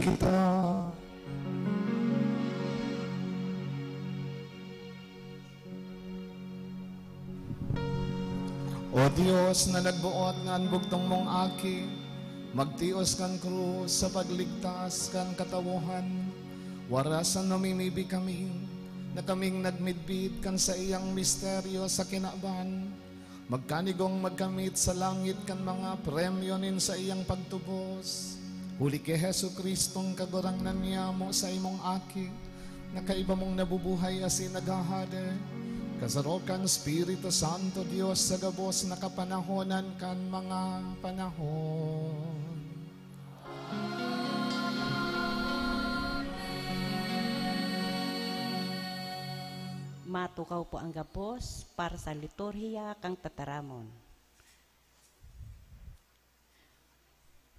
kita. O Dios na nagbuot nga bugtong mong aki, magtios kan krus sa pagligtas kan katawuhan, warasan namimibi kami, na kaming nagmidbid kan sa iyang misteryo sa kinaban, magkanigong magkamit sa langit kan mga premyo nin sa iyang pagtubos. Huli kay Hesu Kristong kagurangnan niya mo sa imong aki, na kaiba mong nabubuhay asin naghahade, kasarokan Espiritu Santo Dios sa gabos na kapanahonan kan mga panahon. Matukaw po ang gabos para sa liturhiya kang tataramon.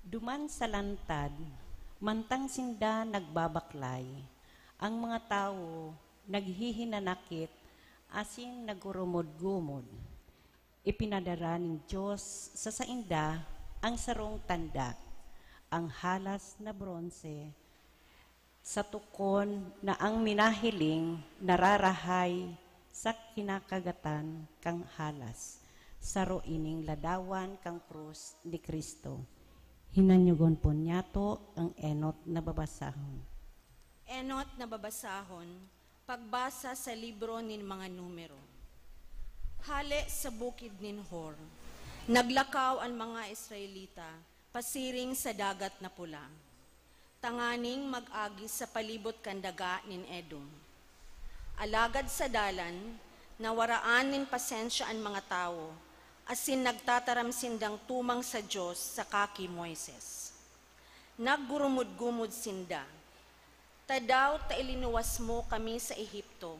Duman sa lantad, mantang sinda nagbabaklay, ang mga tao naghihinanakit, asin nagurumod-gumod. Ipinadara ng Diyos sa sainda ang sarong tanda, ang halas na bronze, sa tukon na ang minahiling nararahay sa kinakagatan kang halas, saro ining ladawan kang krus ni Kristo. Hinanyugon po niyato ang enot na babasahon. Enot na babasahon, pagbasa sa libro nin mga numero. Hale sa bukid nin Hor, naglakaw ang mga Israelita, pasiring sa dagat na pula. Tanganing mag-agi sa palibot kandaga nin Edom. Alagad sa dalan, nawaraan nin pasensya ang mga tao, asin nagtataram sindang tumang sa Diyos sa kaki Moises. Naggurumod-gumod sinda, tadaw ta ilinuwas mo kami sa Ehipto,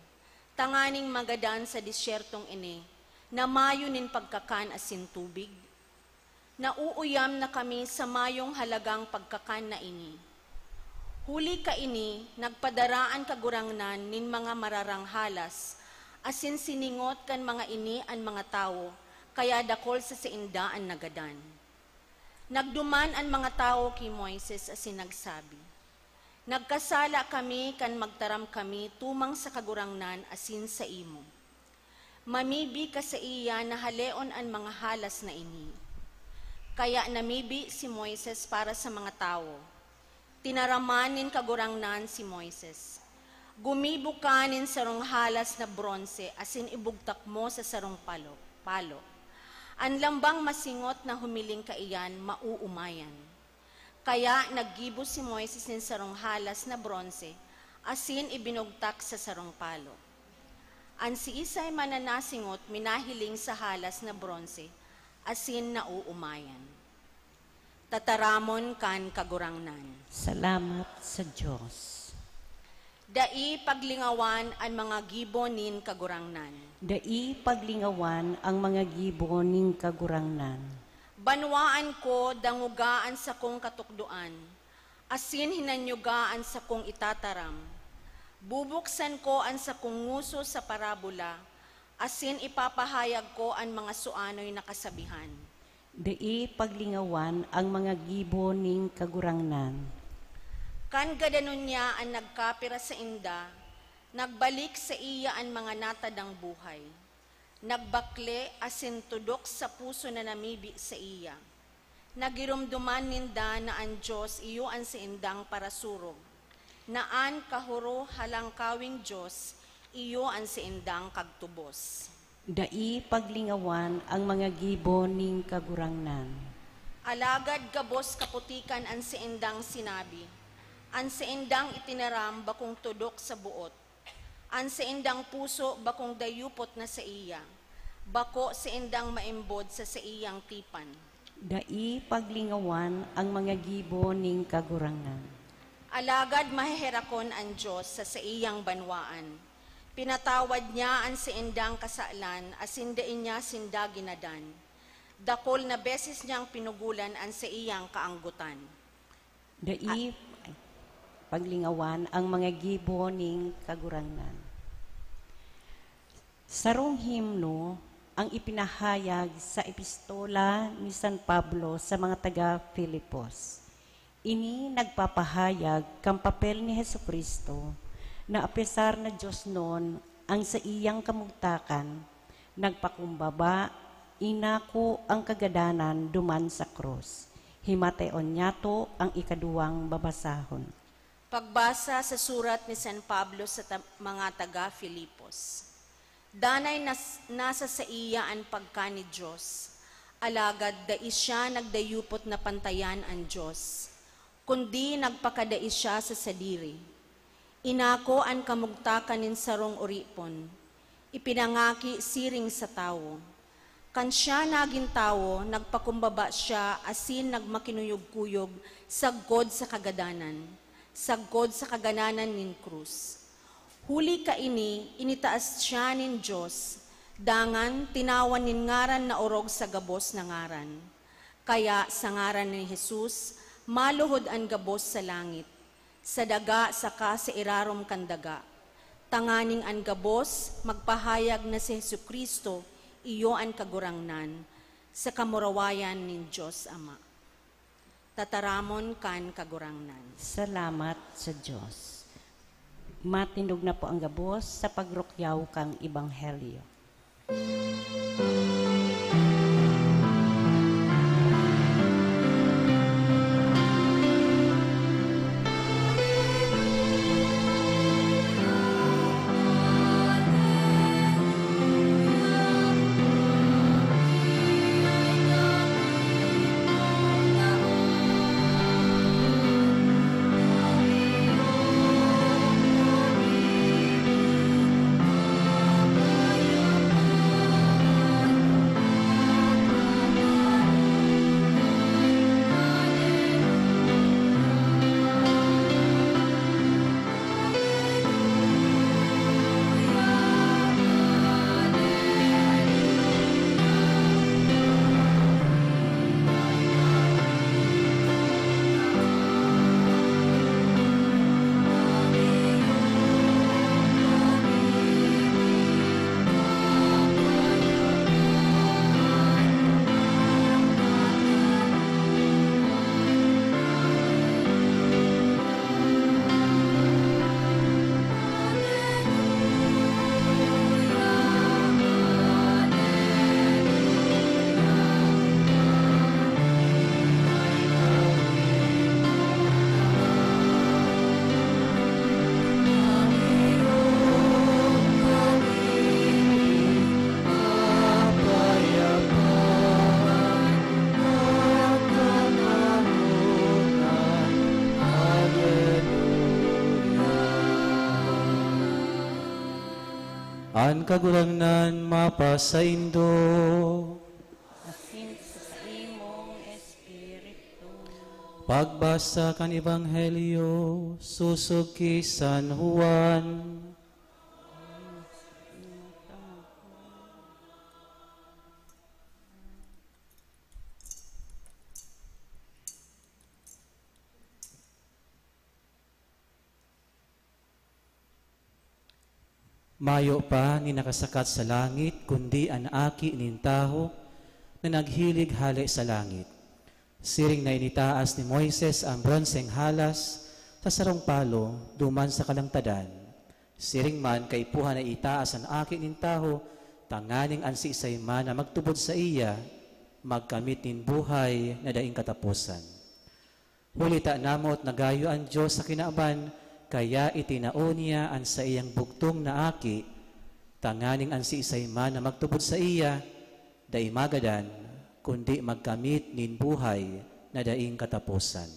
tanganing magadan sa disyertong ini, na mayo nin pagkakan asin tubig. Nauuyam na kami sa mayong halagang pagkakan na ini. Huli ka ini, nagpadaraan kagurangnan nin mga mararanghalas, asin siningot kan mga ini ang mga tao, kaya dakol sa siindaan nagadan. Nagduman ang mga tao kay Moises asin nagsabi, nagkasala kami kan magtaram kami tumang sa kagurangnan asin sa imo. Mamibi ka sa iya na haleon ang mga halas na ini. Kaya namibi si Moises para sa mga tao. Tinaramanin kagurangnan si Moises. Gumibukanin sarong halas na bronze asin ibugtak mo sa sarong palo. Ang lambang masingot na humiling ka iyan mauumayan. Kaya naggibo si Moises ng sarong halas na bronze, asin ibinugtak sa sarong palo. Ang si Isay mananasingot minahiling sa halas na bronze, asin nauumayan. Tataramon kan kagurangnan. Salamat sa Diyos. Dai paglingawan ang mga gibo nin kagurangnan. Dai paglingawan ang mga gibo ning kagurangnan. Banwaan ko dangugaan sa kong katukduan, asin hinanyugaan sa kong itataram. Bubuksan ko ang sa kong nguso sa parabola, asin ipapahayag ko ang mga suanoy na kasabihan. Dai paglingawan ang mga gibo ning kagurangnan. Kan gadanon niya ang nagkapira sa inda, nagbalik sa iya ang mga natadang buhay. Nagbakle asin tudok sa puso na namibi sa iya. Nagirumduman ninda na ang Diyos iyo ang siindang parasurog. Naan kahuro halangkawing Diyos, iyo ang siindang kagtubos. Dai paglingawan ang mga gibo ning kagurangnan. Alagad gabos kaputikan ang siindang sinabi. Ang siindang itinaram bakong tudok sa buot. Ang siindang puso bakong dayupot na sa iya. Bako siindang maimbod sa iyang tipan. Dai paglingawan ang mga gibo ning kagurangan. Alagad maheherakon ang Diyos sa iyang banwaan. Pinatawad niya ang siindang kasalan, asindain niya sinda ginadan. Dakol na beses niyang pinugulan ang sa iyang kaanggutan. Dai paglingawan ang mga gibo ning kagurangan. Sarong himno ang ipinahayag sa epistola ni San Pablo sa mga taga-Filipos. Ini nagpapahayag kang papel ni Hesukristo na apesar na Diyos noon ang sa iyang kamugtakan, nagpakumbaba, inako ang kagadanan duman sa krus. Himateon niya to ang ikaduwang babasahon. Pagbasa sa surat ni San Pablo sa mga taga-Filipos. Danay nasa sa iya ang pagka ni Diyos, alagad dais siya nagdayupot na pantayan ang Diyos, kundi nagpakadais siya sa sadiri. Inako ang kamugtakan nin sarong uripon, ipinangaki siring sa tao. Kan siya naging tao, nagpakumbaba siya asin nagmakinuyog-kuyog saggod sa kagadanan, saggod sa kagananan nin krus. Huli kaini, initaas siya nin Diyos, dangan tinawan nin ngaran na orog sa gabos na ngaran. Kaya sa ngaran ni Jesus, maluhod ang gabos sa langit, sa daga saka sa irarom kandaga. Tanganing ang gabos, magpahayag na si Jesucristo, iyo ang kagurangnan, sa kamurawayan nin Diyos Ama. Tataramon kan kagurangnan. Salamat sa Diyos. Matindog na po ang gabos sa pagrukyaw kang Ebanghelyo. An kagurangnan mapasaindo. Asin sa imong espiritu. Pagbasa kan Ebanghelyo, susog ki San Juan. Mayo pa ni nakasakat sa langit, kundi an aki nin taho na naghilig hali sa langit. Siring na initaas ni Moises ang bronseng halas sa sarong palo duman sa kalangtadan. Siring man kay puha na itaas ang aki nin taho, tanganing ansi isay man na magtubod sa iya, magkamit nin buhay na daing katapusan. Hulita namot nagayo ang Diyos sa kinaaban, kaya itinao niya ang sa iyang bugtong na aki, tanganing ang si isay man na magtubod sa iya, dai magadan, kundi magkamit nin buhay na daing katapusan.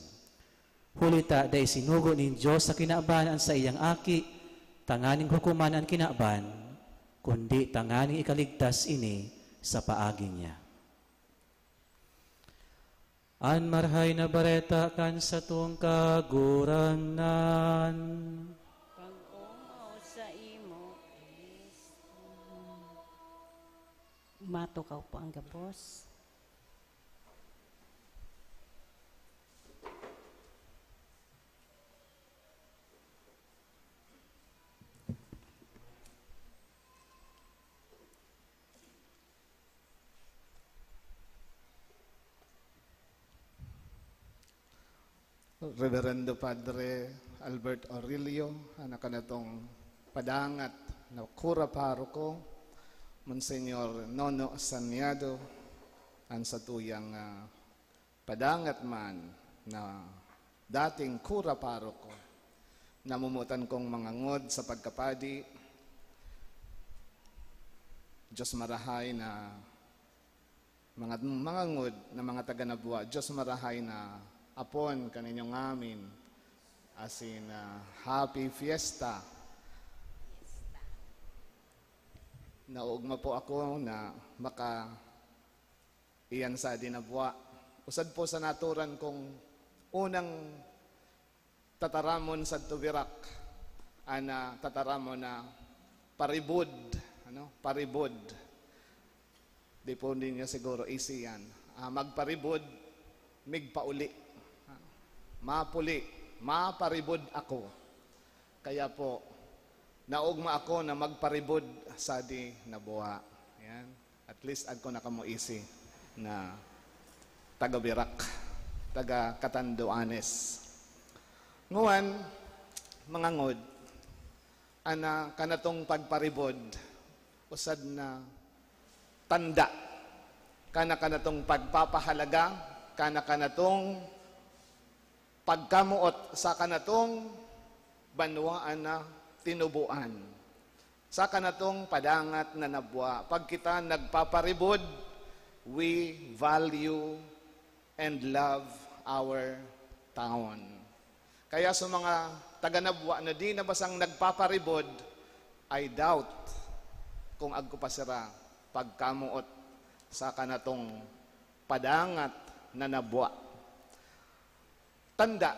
Hulita dai sinugo nin Diyos sa kinaaban ang sa iyang aki, tanganing hukuman ang kinaaban, kundi tanganing ikaligtas ini sa paagi niya. An marhay na bareta kan sa tuong kagurangnan. Pag-umaw sa imo, Kristo. Matukaw po ang gabos. Reverendo Padre Albert Aurelio, anak na itong padangat na kura paroko, Monsignor Nono Saniado, ang sa tuyang padangat man na dating kura paroko, namumutan kong mga ngod sa pagkapadi, Diyos marahay na mga ngod na mga taga-Nabua, Diyos marahay na apon kaninyong amin, as in happy fiesta. Naugma po ako na iyan sa Dinabua. Usad po sa naturan kong unang tataramon sa Tubirak, ana tataramon na paribud, paribud. Di po ninyo siguro easy yan. Magparibud, migpauli. Mapuli, maparibod ako. Kaya po, naugma ako na magparibod sa Dinabua. Yan. At least ako nakamuisi na taga-Birak, taga-Katanduanes. Nguwan, mga ngod, ana kanatong pagparibod, usad na tanda, kanatong pagpapahalaga, kanatong pagkamuot sa kanatong banwaan na tinubuan. Sa kanatong padangat na nabwa. Pag kita nagpaparibod, we value and love our town. Kaya sa mga taga-Nabwa na di na basang nagpaparibod, I doubt kung agkupasira pagkamuot sa kanatong padangat na nabwa. Tanda,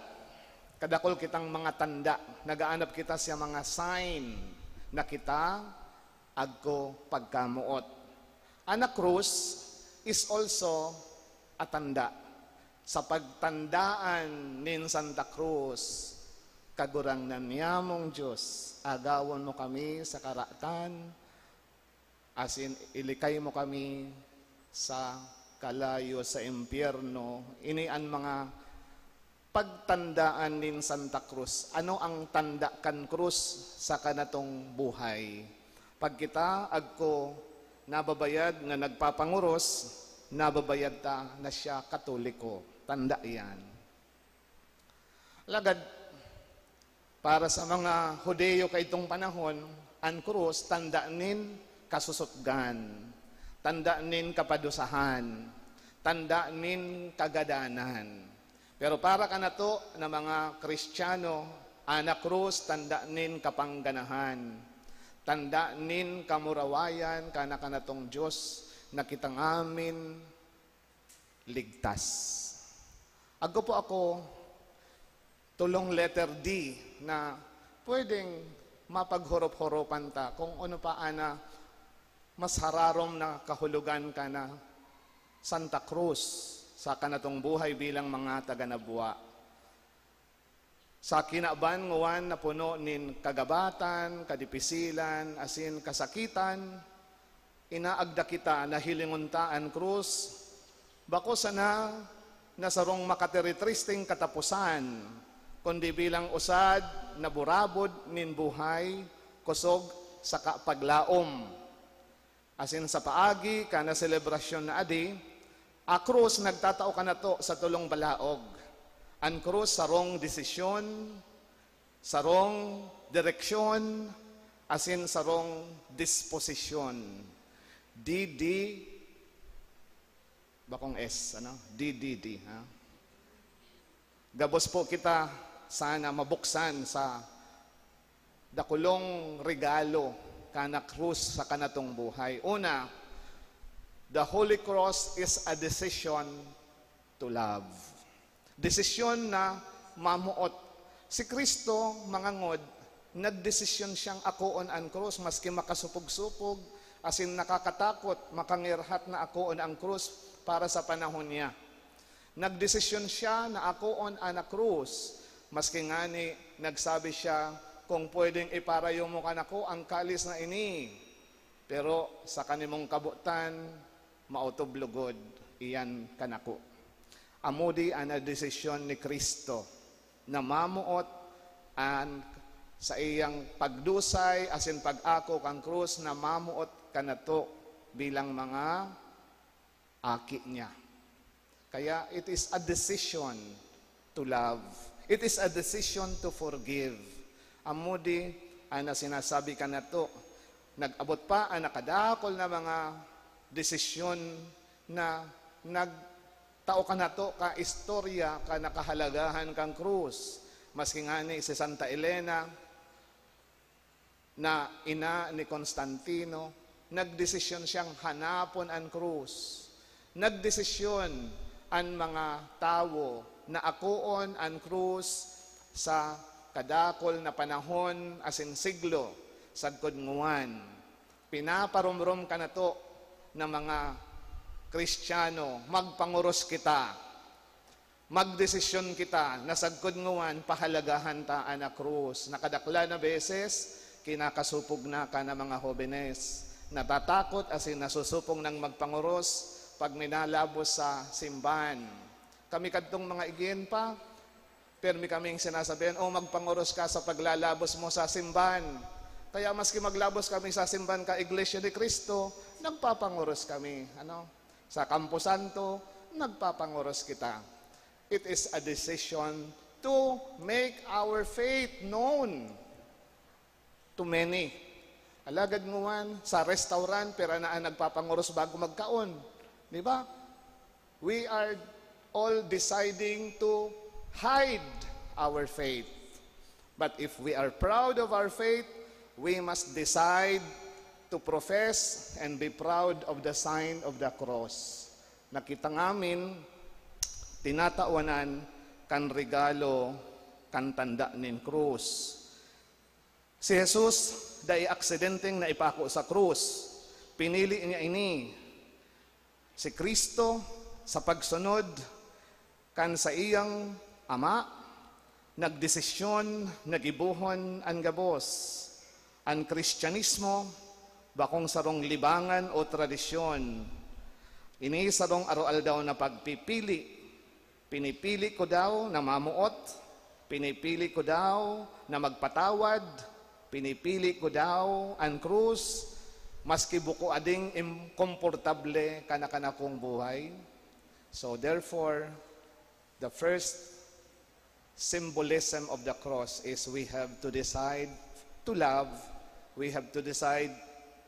kadakol kitang mga tanda, nagaanap kita sa mga sign na kita agko pagkamuot. Ana krus is also a tanda. Sa pagtandaan nin Santa Cruz, kagurang nanyamong Diyos, agawon mo kami sa karatan, as in ilikay mo kami sa kalayo sa impyerno. Inian mga pagtandaan nin Santa Cruz. Ano ang tanda kan krus sa kanatong buhay? Pag kita agko nababayad nga nagpapanguros, nababayad ta na siya Katoliko. Tanda yan. Lagad, para sa mga Hudeo kay itong panahon, ang krus, tanda nin kasusutgan, tanda nin kapadusahan, tanda nin kagadanan. Pero para ka na to na mga Kristiyano, ana krus, tanda nin kapangganahan, tanda nin kamurawayan, kanatong Diyos, na kitang amin ligtas. Agko po ako, tulong letter D, na pwedeng mapaghorop-horopan ta kung ano pa ana mas hararom na kahulugan ka na Santa Cruz sa kanatong buhay bilang mga taga-Nabua. Sa kinaban nguwan na puno nin kagabatan, kadipisilan, asin kasakitan, inaagda kita na hilinguntaan krus, bako sana nasarong makateritristing katapusan, kundi bilang usad na burabod nin buhay, kusog sa paglaom. Asin sa paagi, kana selebrasyon na adi, a krus nagtatao ka na to sa tulong balaog. Ang krus sarong desisyon, sarong direksyon, asin sarong disposisyon. DD, bakong S, DDD. Gabos po kita sana mabuksan sa dakulong regalo kana krus sa kanatong buhay. Una, the Holy Cross is a decision to love. Desisyon na mamuot. Si Kristo, mga ngod, nagdesisyon siyang akoon ang krus, maski makasupog-supog, asin nakakatakot, makangirhat na akoon ang krus para sa panahon niya. Nagdesisyon siya na akoon ang krus, maski ngani nagsabi siya, kung pwedeng iparayo mo kanako ang kalis na ini, pero sa kanimong kabutan, mautoblugod, iyan kanako. Amudi ang desisyon ni Kristo na mamuot an sa iyang pagdusay asin pag-ako kang krus na mamuot kanato bilang mga aki niya. Kaya it is a decision to love. It is a decision to forgive. Amudi ana sinasabi kanato, nag-abot pa ang nakadakol na mga desisyon na nagtao ka na to ka istorya ka nakahalagahan kang krus. Maski nga ni si Santa Elena na ina ni Constantino, nagdesisyon siyang hanapon ang krus. Nagdesisyon ang mga tao na akuon ang krus sa kadakol na panahon asin siglo sagkod nguwan. Pinaparumrum ka na to ng mga Kristiyano, magpanguros kita, magdesisyon kita na sagkod nguwan pahalagahan ta ana krus. Nakadakla na beses kinakasupog na ka ng mga hobenes, natatakot asin nasusupong ng magpanguros pag minalabos sa simbahan. Kami kadtong mga igin pa, permi kaming sinasabihan, magpanguros ka sa paglalabos mo sa simbahan. Kaya maski maglabos kami sa simbahan ka Iglesia ni Cristo, nagpapanguros kami. Sa Campo Santo, nagpapanguros kita. It is a decision to make our faith known to many. Alagad nguwan, sa restaurant, pera na nagpapanguros bago magkaon. Di ba? We are all deciding to hide our faith. But if we are proud of our faith, we must decide to profess and be proud of the sign of the cross. Nakita ngamin, tinatawanan kan regalo, kan tanda nin krus. Si Jesus, dahil aksidenteng na ipako sa krus, pinili niya ini. Si Kristo, sa pagsunod, kan sa iyang ama, nagdesisyon, nagibuhon ang gabos. Ang Kristyanismo, bakong sarong libangan o tradisyon. Ini sarong aroal daw na pagpipili. Pinipili ko daw na mamuot, pinipili ko daw na magpatawad, pinipili ko daw ang krus, maski buko ading komportable kana kong buhay. So therefore, the first symbolism of the cross is we have to decide to love, we have to decide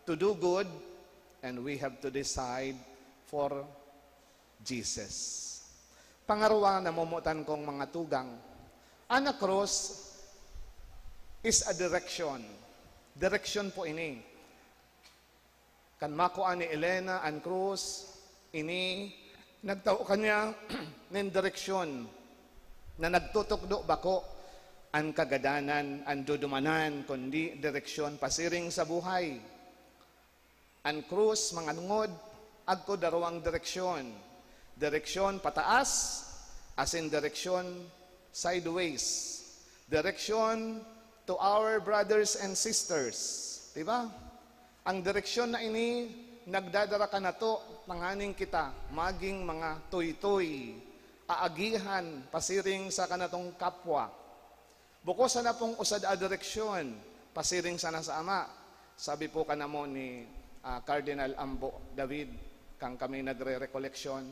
to do good, and we have to decide for Jesus. Pangarawa na mumutan kong mga tugang, ang cross is a direction. Direction po ini. Kan makuha ni Elena ang krus, ini nagtao kanya ng direksyon na nagtutukdo bako ang kagadanan, ang dudumanan, kundi direksyon pasiring sa buhay. Ang krus, mga nungod, agko darawang direksyon. Direksyon pataas, as in direksyon sideways. Direksyon to our brothers and sisters. Diba? Ang direksyon na ini, nagdadara ka na to, panganing kita, maging mga tuy-tuy, aagihan, pasiring sa kanatong kapwa. Buko sa na pong usad a direksyon, pasiring sana sa ama. Sabi po ka na mo ni Cardinal Ambo David, kang kami nagre-recollection.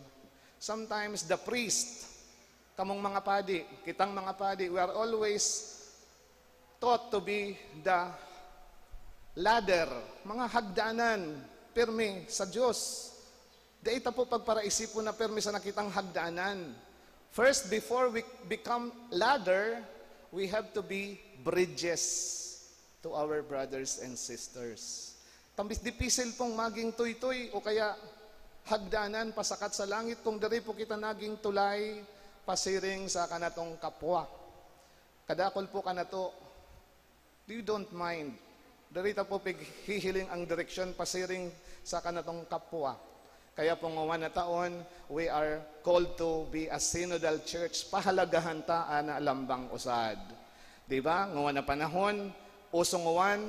Sometimes the priest, kamong mga padi, kitang mga padi, we are always taught to be the ladder, mga hagdanan, permi sa Diyos. Daita po pagparaisip po na permi sa nakitang hagdanan. First, before we become ladder, we have to be bridges to our brothers and sisters. Tambis dipisil pong maging tuy-tuy o kaya hagdanan pasakat sa langit kung dari po kita naging tulay pasiring sa kanatong kapwa. Kadakol po kanato, you don't mind. Darita po pighihiling ang direksyon pasiring sa kanatong kapwa. Kaya po ngawan na taon, we are called to be a synodal church. Pahalagahan ta na lambang usad. Diba? Ngawan na panahon, usong ngawan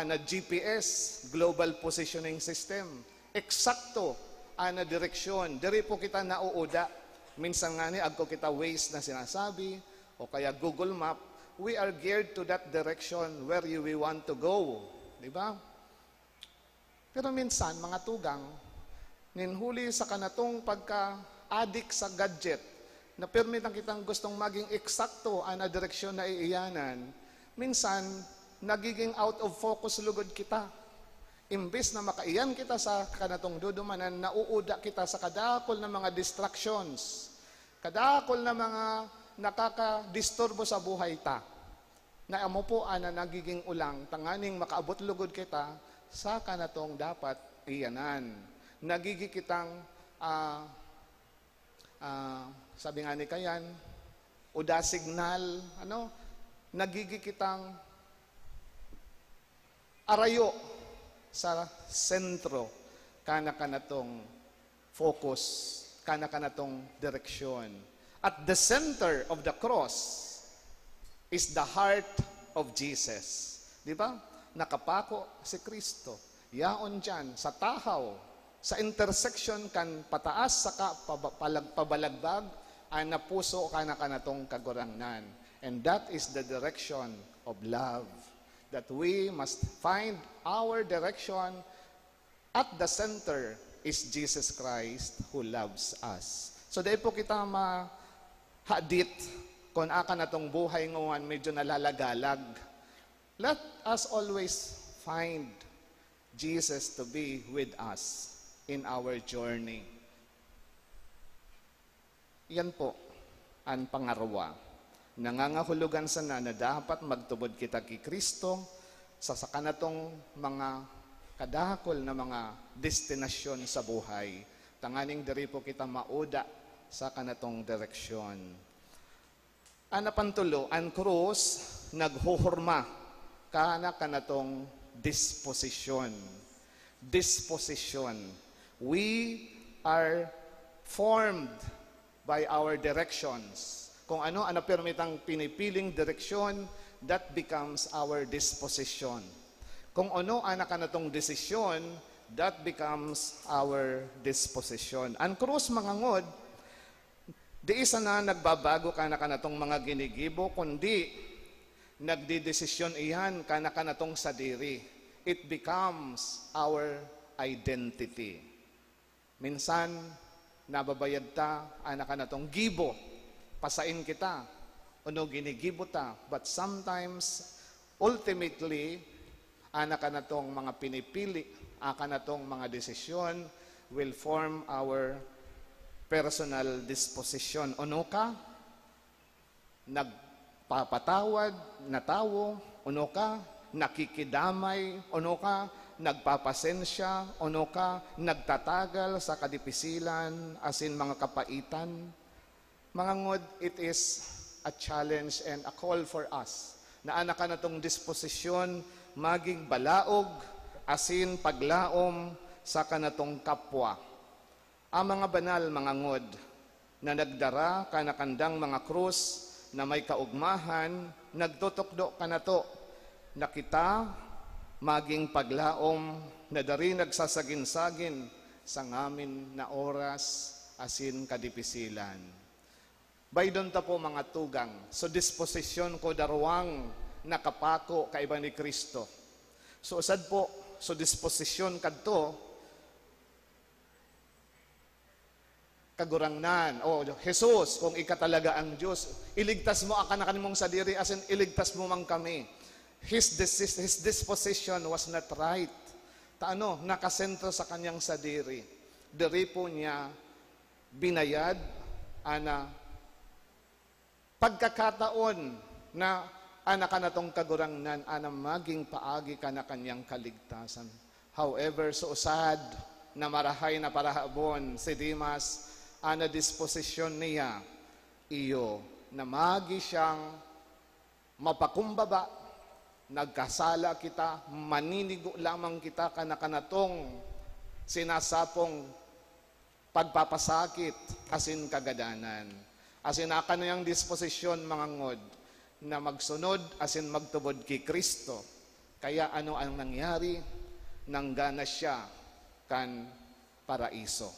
na GPS, Global Positioning System. Eksakto na direksyon. Dari po kita nauuda. Minsan nga ni, agko kita ways na sinasabi, o kaya Google Map, we are geared to that direction where we want to go. Di ba? Pero minsan, mga tugang, ninhuli sa kanatong pagka-addict sa gadget, na permitan kitang gustong maging eksakto ang direksyon na iiyanan, minsan, nagiging out of focus lugod kita. Imbes na makaiyan kita sa kanatong dudumanan, nauuda kita sa kadakol na mga distractions, kadakol na mga nakakadisturbo sa buhay ta, na amo po na nagiging ulang, tanganing makaabot lugod kita sa kanatong dapat iyanan. Nagigi kitang, sabi nga ni Kayan, uda signal, nagigi kitang arayo sa sentro, kana-kanatong focus, kana-kanatong direksyon. At the center of the cross is the heart of Jesus. Di ba? Nakapako si Kristo. Yaon dyan, sa tahaw, sa intersection kan pataas sa pabalagbag, ay napuso kana-kanatong kagurangnan. And that is the direction of love. That we must find our direction at the center is Jesus Christ who loves us. So dahil po kita mahadit kung aka na tong buhay ngayon medyo nalalagalag. Let us always find Jesus to be with us in our journey. Yan po ang pangarwa. Nangangahulugan sana na dapat magtubod kita kay Kristo sa kanatong mga kadakol na mga destinasyon sa buhay. Tanganing diri po kita mauda sa kanatong direksyon. Anapantulo, ang krus naghuhurma kanatong disposition. Disposition. We are formed by our directions. Kung ano permitang pinipiling direksyon, that becomes our disposition. Kung ano kanatong desisyon, that becomes our disposition. Ang krus, mga ngod, di isa na nagbabago kanatong mga ginigibo, kundi nagdidesisyon iyan kanatong sadiri. It becomes our identity. Minsan, nababayad ta kanatong gibo, pasain kita, uno ginigibo ta. But sometimes, ultimately, kanatong mga pinipili, kanatong mga desisyon will form our personal disposition. Uno ka, nagpapatawad na tao, uno ka, nakikidamay, uno ka, nagpapasensya, uno ka, nagtatagal sa kadipisilan, asin mga kapaitan. Mga ngod, it is a challenge and a call for us na kanatong disposisyon maging balaog, asin paglaom sa kanatong kapwa. Ang mga banal, mga ngod, na nagdara kanakandang mga krus na may kaugmahan, nagtutukdo kanato na kita maging paglaom na dari nagsasagin-sagin sa ngamin na oras asin kadipisilan. Baydon ta po mga tugang, so disposisyon ko darwang nakapako kaiba ni Kristo. So usad po, so disposisyon kadto, kagurangnan, Jesus, kung ika talaga ang Diyos, iligtas mo kanimong sadiri, asin iligtas mo mang kami. His disposition was not right. Nakasentro sa kanyang sadiri. Diri po niya binayad, pagkakataon na kanatong kagurangnan, maging paagi na kanyang kaligtasan. However, so usad na marahay na parahabon si Dimas, disposisyon niya, iyo, na magi siyang mapakumbaba, nagkasala kita, maninigo lamang kita kanatong sinasapong pagpapasakit, asin kagadanan. Asin niyang disposisyon, mga ngod, na magsunod, asin magtubod kay Kristo. Kaya ano ang nangyari? Nanggana siya kan paraiso.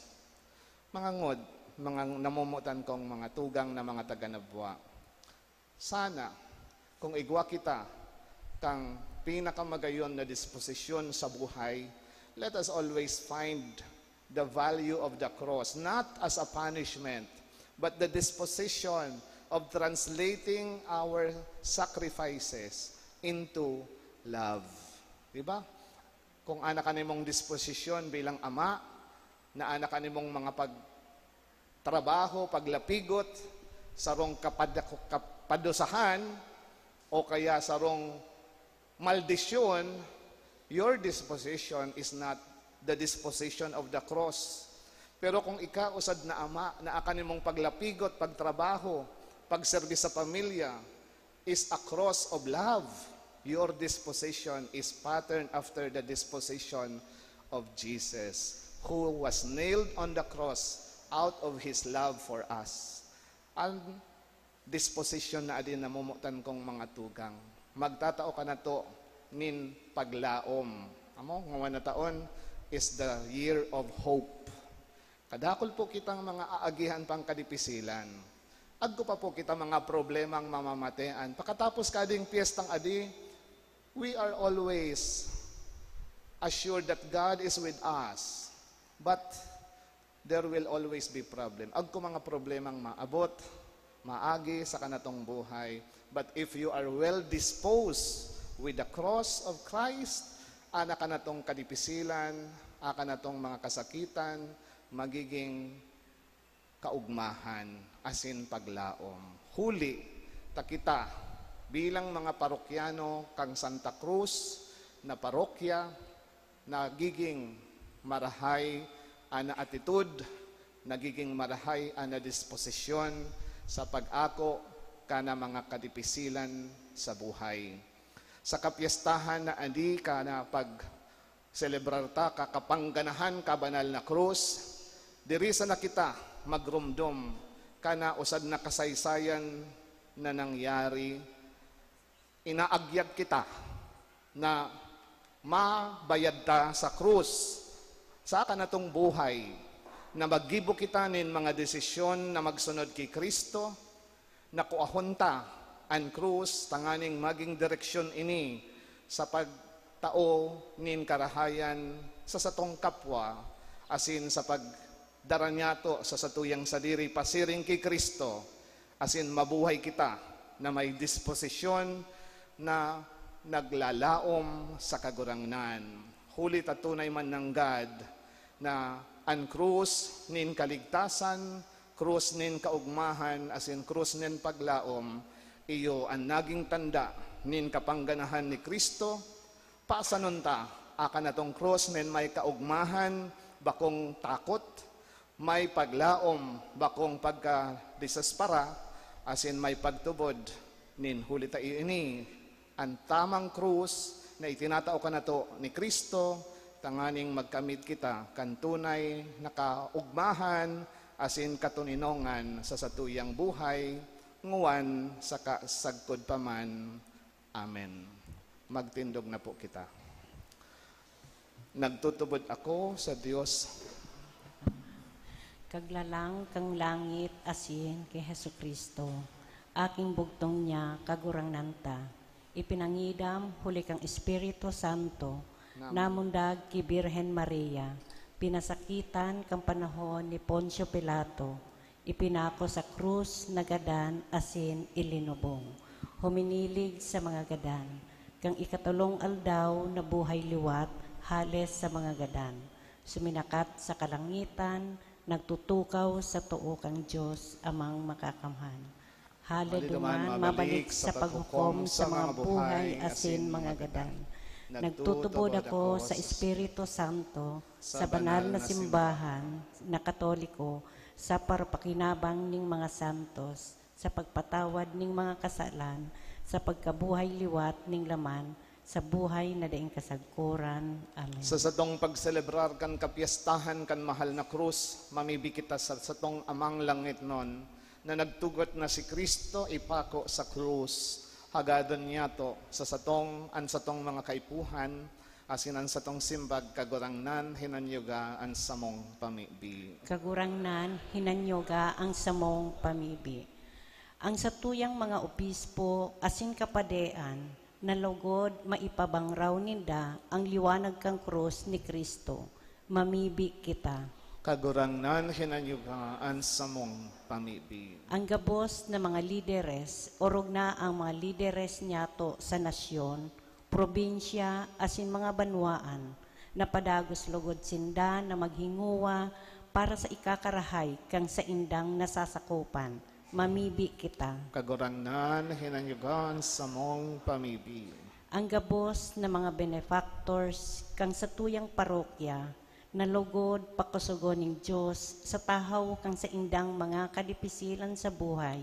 Mga ngod, mga namumutan kong mga tugang na mga taga-Nabwa, Sana, kung igwa kita kang pinakamagayon na disposisyon sa buhay, let us always find the value of the cross, not as a punishment, but the disposition of translating our sacrifices into love. Diba? Kung anak kanimong disposisyon bilang ama, na anak kanimong mga pagtrabaho, paglapigot, sarong kapadusahan, o kaya sarong maldisyon, your disposition is not the disposition of the cross. Pero kung ikaw usad na ama, na akanimong paglapigot, pagtrabaho, pagserbis sa pamilya, is a cross of love, your disposition is patterned after the disposition of Jesus, who was nailed on the cross out of His love for us. Ang disposition na adin namumutan kong mga tugang, magtatao ka na to nin paglaom. Amo, nga na taon is the year of hope. Kadakol po kitang mga aagihan pang kadipisilan. Agko pa po kita mga problemang mamamatean. Pagkatapos kading piyestang adi, we are always assured that God is with us. But there will always be problem. Agko mga problemang maabot, maagi sa kanatong buhay. But if you are well disposed with the cross of Christ, ana kanatong kadipisilan, kanatong mga kasakitan, magiging kaugmahan, asin paglaom. Huli, takita, bilang mga parokyano kang Santa Cruz na parokya, nagiging marahay ana attitude, nagiging marahay ana disposisyon sa pag-ako kana mga kadipisilan sa buhay. Sa kapiestahan na adi ka na pag-celebrar ta, kakapangganahan ka banal na krus, diri sa nakita magrumdom kana usad na kasaysayan na nangyari, inaagyat kita na mabayad ta sa krus sa kanatong buhay, na maggibo kita nin mga desisyon na magsunod kay Kristo, na kuahon ta ang krus, tanganing maging direksyon ini sa pagtao nin karahayan sa satong kapwa, asin sa pagdaranyato sa satuyang sadiri pasiring kay Kristo, asin mabuhay kita na may disposisyon na naglalaom sa kagurangnan. Huli tatunay man ng God na ang krus nin kaligtasan, krus nin kaugmahan, asin krus nin paglaom, iyo ang naging tanda nin kapangganahan ni Kristo. Pasanon ta, akan natong krus nin may kaugmahan, bakong takot, may paglaom, bakong pagka-disaspara, asin may pagtubod nin huli ta ini. Ang tamang krus na itinatao ka na to ni Kristo, tanganing magkamit kita kantunay nakaugmahan, asin katuninongan sa satuyang buhay, nguwan sa kasagkod paman. Amen. Magtindog na po kita. Nagtutubod ako sa Dios. Kaglalang kang langit asin kay Hesukristo, aking bugtong niya kagurang nanta, ipinangidam huli kang Espiritu Santo, namundag ki Birhen Maria, pinasakitan kang panahon ni Poncio Pilato, ipinako sa krus na gadan asin ilinubong, huminilig sa mga gadan, kang ikatulong aldaw na buhay liwat, hales sa mga gadan, suminakat sa kalangitan, nagtutukaw sa tuo kang Diyos amang makakamhan. Haleduman mabalik sa paghukom sa mga buhay asin mga gadan. Nagtutubod ako sa Espiritu Santo, sa banal na simbahan na Katoliko, sa parapakinabang ning mga santos, sa pagpatawad ning mga kasalan, sa pagkabuhay liwat ning laman, sa buhay na daing kasagkuran. Amen. Sa satong pagselebrar kan kapiestahan kan mahal na krus, mamibi kita sa satong amang langit non, na nagtugot na si Kristo ipako sa krus. Hagadon niya to sa satong mga kaipuhan, asin an satong simbag kagurangnan hinanyoga ang samong pamibi. Kagurangnan hinanyoga ang samong pamibi. ang satuyang mga obispo asin kapadean, na lugod maipabangraw ninda ang liwanag kang krus ni Kristo. Mamibi kita. Kagurangnan hinanyugaan sa mong pamibig. Ang gabos na mga lideres, orog na ang mga lideres niyato sa nasyon, probinsya, asin mga banwaan, na padagos lugod sinda na maghinguwa para sa ikakarahay kang sa indang nasasakupan. Mamibi kita. Kagurangnan hinanyugaan sa mong pamibig. Ang gabos na mga benefactors kang sa tuyang parokya, na lugod pakusugoning Diyos sa tahaw kang sa indang mga kadipisilan sa buhay,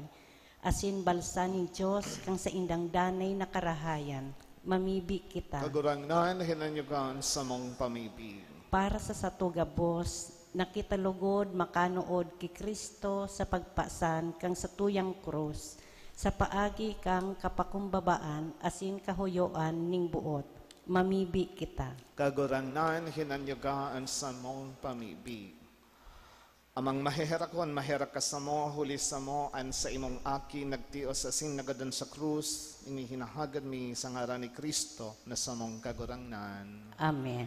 asin balsa ni Diyos kang sa indang danay na karahayan. Mamibi kita. Kagurangnan hinanyugaan sa mong pamibig. Para sa satugabos, nakitalugod makanood ki Kristo sa pagpasan kang sa tuyang krus, sa paagi kang kapakumbabaan asin kahuyoan ning buot. Mamibi kita. Kagurangnan hinanyugaan sa mong pamibig. Amang mahiherakon mahirak ka sa mo, huli sa mo, an sa imong aki nagtios asin nagadan sa krus, inihinahagad mi sa ngaran ni Kristo na sa mong kagurangnan. Amen.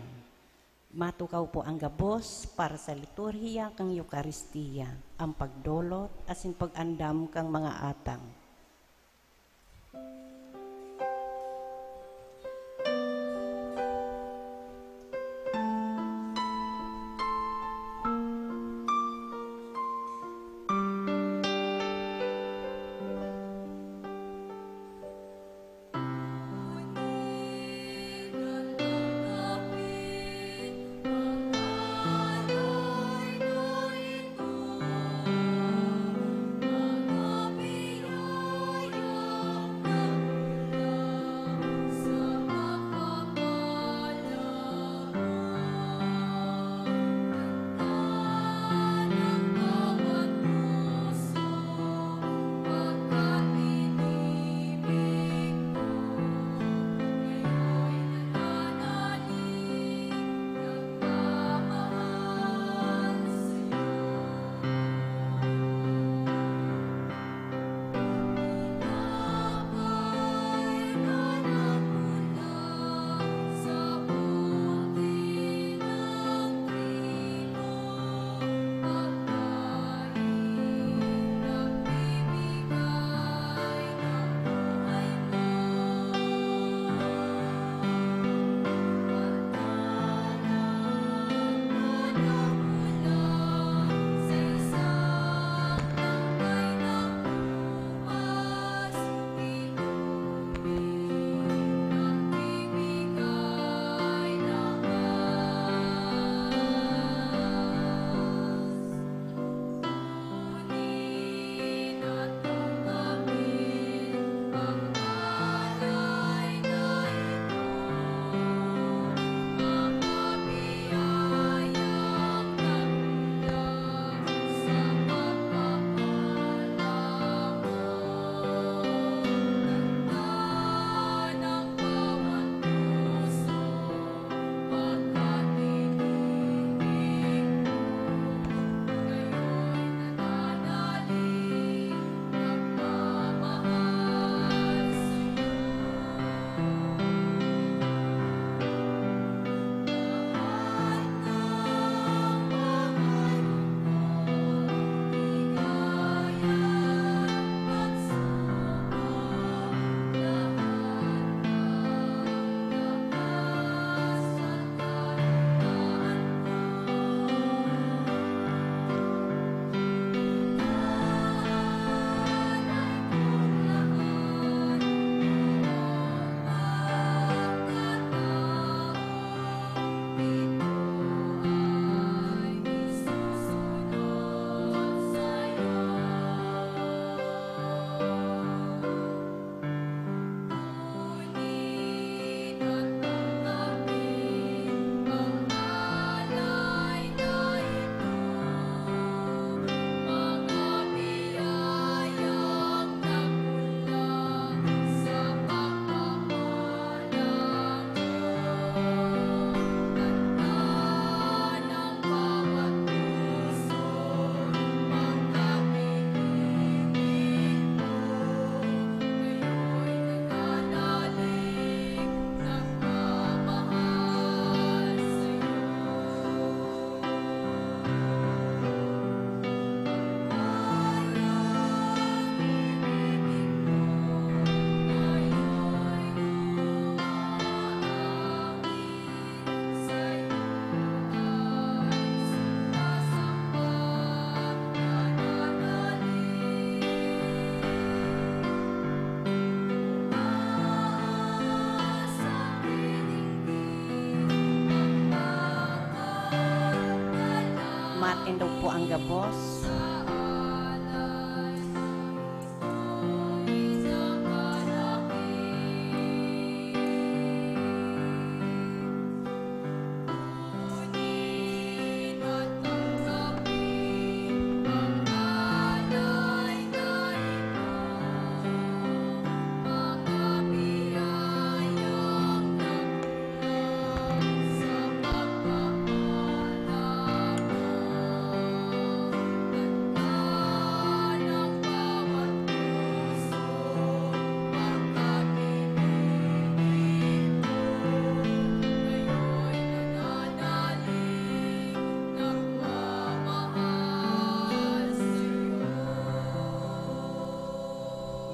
Matukaw po ang gabos para sa liturhiya kang Eukaristiya, ang pagdolot asin pag-andam kang mga atang. ang gabos.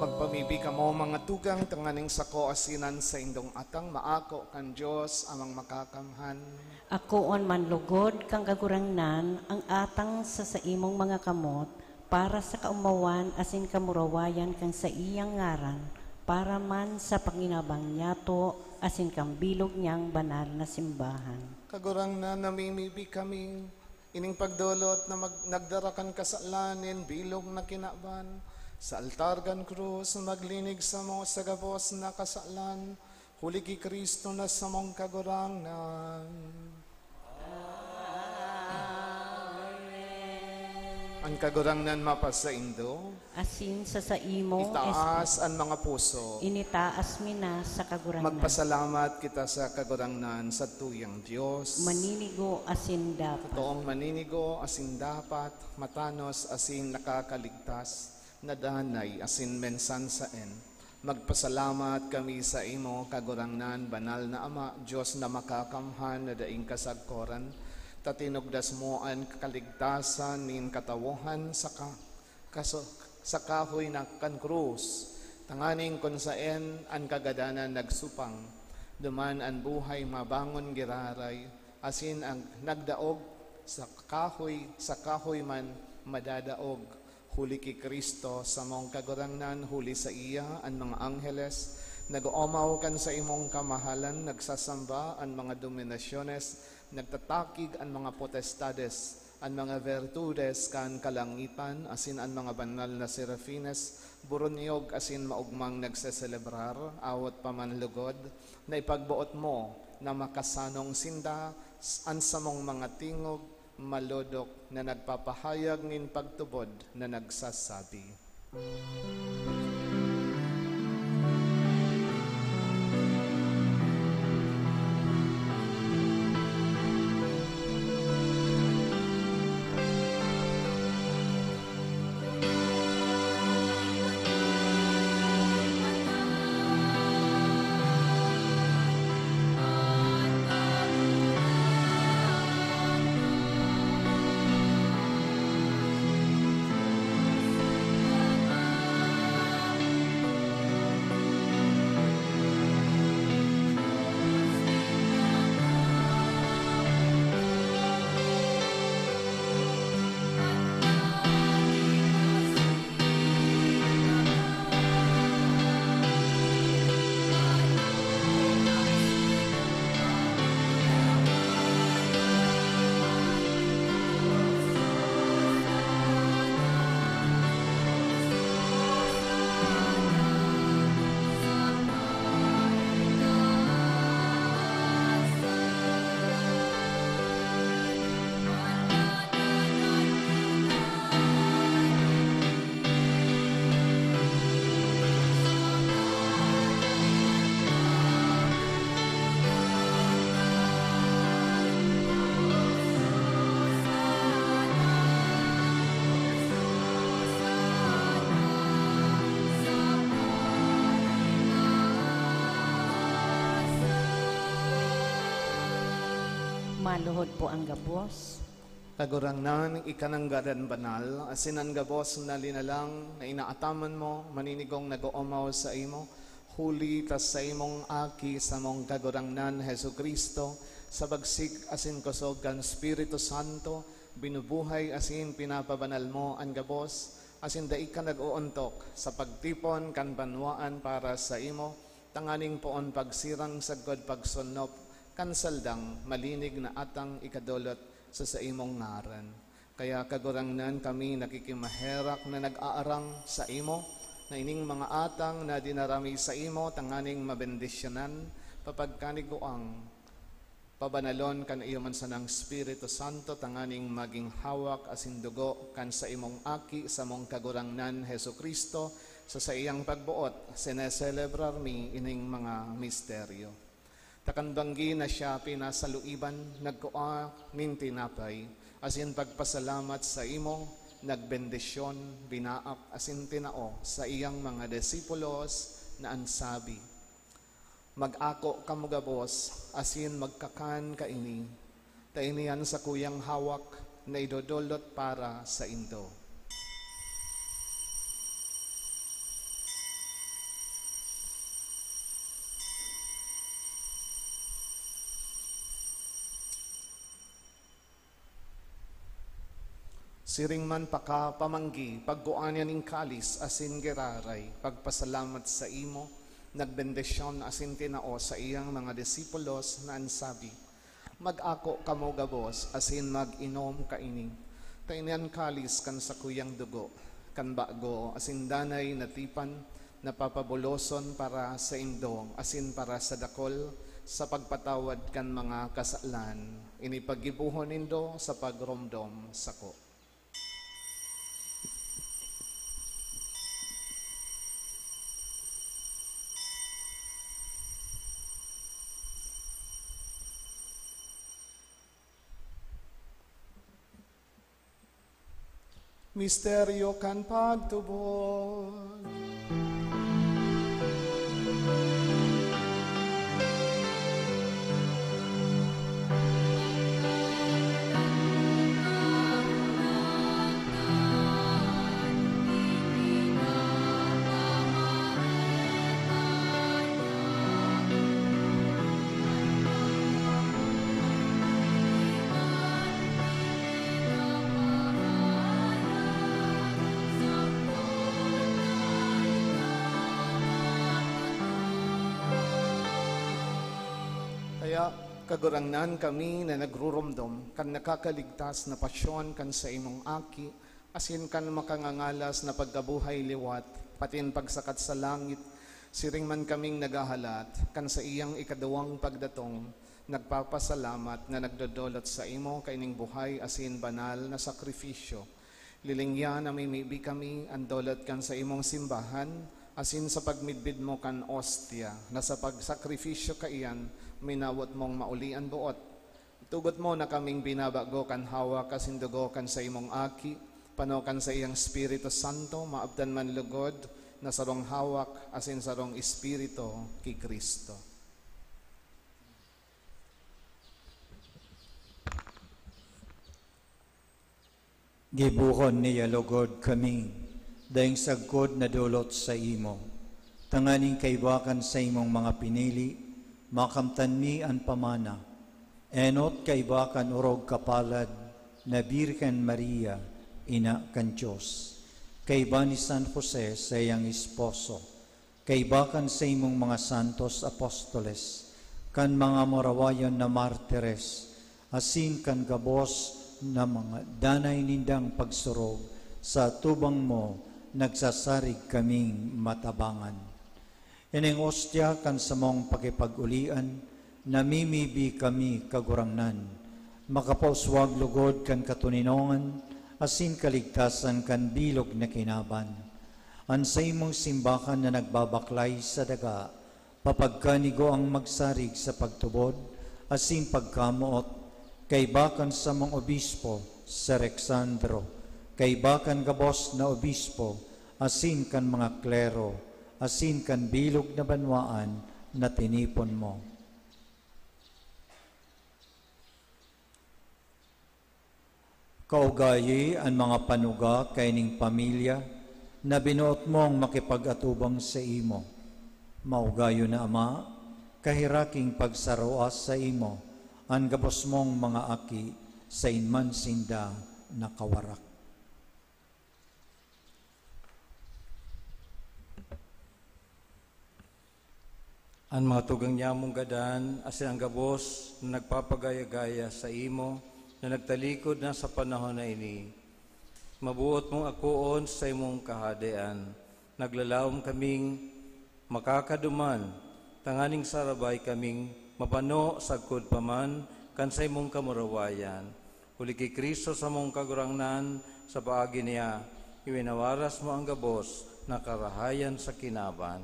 Magpamibi ka mo mga tugang tanganing sako asinan sa indong atang maako kan Dios amang makakamhan. Akoon man lugod kang kagurangnan ang atang sa imong mga kamot para sa kaumawan asin kamurawayan kang sa iyang ngaran para man sa panginabang niyato asin kang bilog niyang banal na simbahan. Kagurang na namimibi kami, ining pagdulot na nagdarakan kasalanin bilog na kinaban. Sa altar kan krus, maglinig sa mo sa gabos na kasalan, huli ki Kristo na sa mong kagurangnan. Ang kagurangnan mapasaindo, Asin sa imo itaas ang mga puso. initaas mina sa kagurangnan. Magpasalamat kita sa kagurangnan sa tuyang Diyos. Maninigo asin dapat. Toong maninigo asin dapat, matanos asin nakakaligtas, nadanay asin mensan saen. Magpasalamat kami sa imo kagurangnan, banal na Ama, Diyos na makakamhan na daing kasagkoran, tatinugdas mo ang kaligtasan nin katawuhan sa kahoy na kan krus. Tanganing kung saen ang kagadanan nagsupang, duman ang buhay mabangon giraray, asin ang nagdaog sa kahoy man madadaog. Huli ki Kristo sa mong kagurangnan, huli sa iya ang mga angheles, nag-umaw kan sa imong kamahalan, nagsasamba ang mga dominasyones, nagtatakig ang mga potestades, ang mga virtudes kan kalangitan, asin ang mga banal na serafines, buronyog asin maugmang nagseselebrar, awat pamanlugod, na ipagbuot mo na makasanong sinda, an sa mong mga tingog, malodok na nagpapahayag nin pagtubod na nagsasabi. Maluhod po ang gabos. Kagurangnan, ikananggaran banal, asinan gabos na linalang, na inaataman mo, maninigong nag-uumaw sa imo, huli tas sa imong aki sa mong kagurangnan, Hesu Kristo, sa bagsik asin kusog kan Espiritu Santo, binubuhay asin pinapabanal mo ang gabos, asin dai ka nag-uuntok sa pagtipon kan banwaan para sa imo, tanganing poon pagsirang sagod pagsunop, kansaldang malinig na atang ikadulot sa imong ngaran. Kaya kagurangnan kami nakikimaherak na nag-aarang sa imo, na ining mga atang na dinarami sa imo, tanganing mabendisyonan, papagkaniguang pabanalon kan iyo man sanang Espiritu Santo, tanganing maging hawak asin dugo kan sa imong aki sa mong kagurangnan Hesu Kristo, sa iyang pagbuot, sineselebrar mi ining mga misteryo. Takandanggi na siya pinasaluiban, nagkuha min tinapay, asin pagpasalamat sa imo, nagbendisyon, binaak, asin tinao sa iyang mga disipulos na ansabi, mag-ako kamugabos, asin magkakan kaini, tainian sa kuyang hawak na idodolot para sa indo. Siring man pamanggi, pagguanyan ning kalis, asin giraray, pagpasalamat sa imo, nagbendisyon asin tinao sa iyang mga disipulos na ansabi, mag-ako kamo gabos, asin mag-inom kaini, tainian kalis kan sa kuyang dugo, kan bago, asin danay natipan, napapabuloson para sa indong, asin para sa dakol, sa pagpatawad kan mga kasalan, inipagibuhon nindo sa pagromdom sako. Misteryo kan pagtubod. Kaya kagurangnan kami na nagrurumdom kan nakakaligtas na pasyon kan sa imong aki, asin kan makangangalas na pagkabuhay liwat, patin pagsakat sa langit, siring man kaming nagahalat kan sa iyang ikadawang pagdatong, nagpapasalamat na nagdodolot sa imo kaining buhay asin banal na sakripisyo. Lilingyan na mimibi kami ang dolot kan sa imong simbahan, asin sa pagmidbid mo kan ostia, na sa pagsakripisyo kaiyan, minawot mong maulian buot. Tugot mo na kaming binabago kan hawa kasindugo kan sa imong aki, panokan sa iyang Espiritu Santo, maabdan man lugod, na sarong hawak asin sarong Espiritu ki Kristo. Gibuhon niya lugod kami, dahing sagkod na dulot sa imo. Tanganing kaibakan sa imong mga pinili, makamtan mi an pamana. Enot kaibakan urog kapalad, na Birhen Maria, ina kan Diyos. Kaiba ni San Jose sa iyang esposo. Kaibakan sa imong mga santos apostoles, kan mga morawayon na martires, asin kan gabos na mga danay nindang pagsurog, sa tubang mo nagsasarig kaming matabangan. Ining ostya kan sa mong pakipag-ulian, namimibi kami kagurangnan, makapauswag lugod kan katuninongan, asin kaligtasan kan bilog na kinaban. An sa imong simbahan na nagbabaklay sa daga, papagkanigo ang magsarig sa pagtubod, asin pagkamuot, kaibakan sa mong obispo, sa Alexandro, kaibakan gabos na obispo, asin kan mga klero, asin kan bilog na banwaan na tinipon mo. Kaugayi ang mga panuga kaining pamilya na binuot mong makipag-atubang sa imo. Maugayo na Ama, kahiraking pagsaroas sa imo, ang gabos mong mga aki sa inman sinda na kawarak. Ang mga tugang niya mong gadan, asin ang gabos na nagpapagaya-gaya sa imo, na nagtalikod na sa panahon na ini. Mabuot mong akoon sa imong kahadian. Naglalawom kaming makakaduman, tanganing sarabay kaming mapano sagkod paman kan sa imong kamurawayan. Uli kay Kristo sa mong kagurangnan, sa paagi niya, iwinawaras mo ang gabos na karahayan sa kinaban.